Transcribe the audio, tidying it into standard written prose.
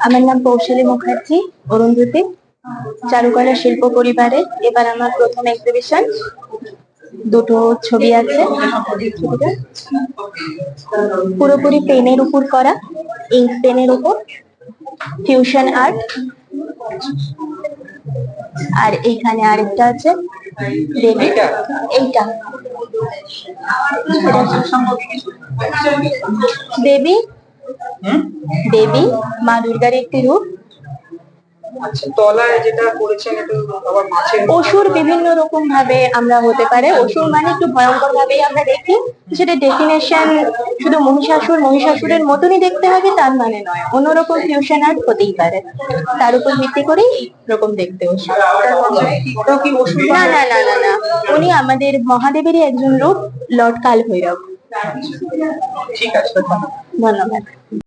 আমার নাম কৌশলী মুখার্জি, অরুন্ধতী, চারুকলা শিল্প পরিবারে এবার আমার প্রথম এক্সিবিশন। দুটো ছবি আছে, পুরোপুরি পেনের উপর করা, ইঙ্ক পেনের উপর, ফিউশন আর্ট। আর এইখানে আরেকটা আছে দেবী, এইটা দেবী, দেবী মা দুর্গার একটি রূপ। অসুর বিভিন্ন রকম ভাবে আমরা হতে পারে, অসুর মানে একটু ভয়ঙ্কর ভাবে আমরা দেখি, সেটা ডেফিনেশন শুধু মহিষাসুরের মতনই দেখতে হবে তার মানে নয়, অন্যরকম ফিউশন আর্ট হতেই পারে, তার উপর ভিত্তি করেই এরকম দেখতে অসুর। না না না না না, উনি আমাদের মহাদেবেরই একজন রূপ, লর্ড কাল ভৈরব। ঠিক আছে, ধন্যবাদ।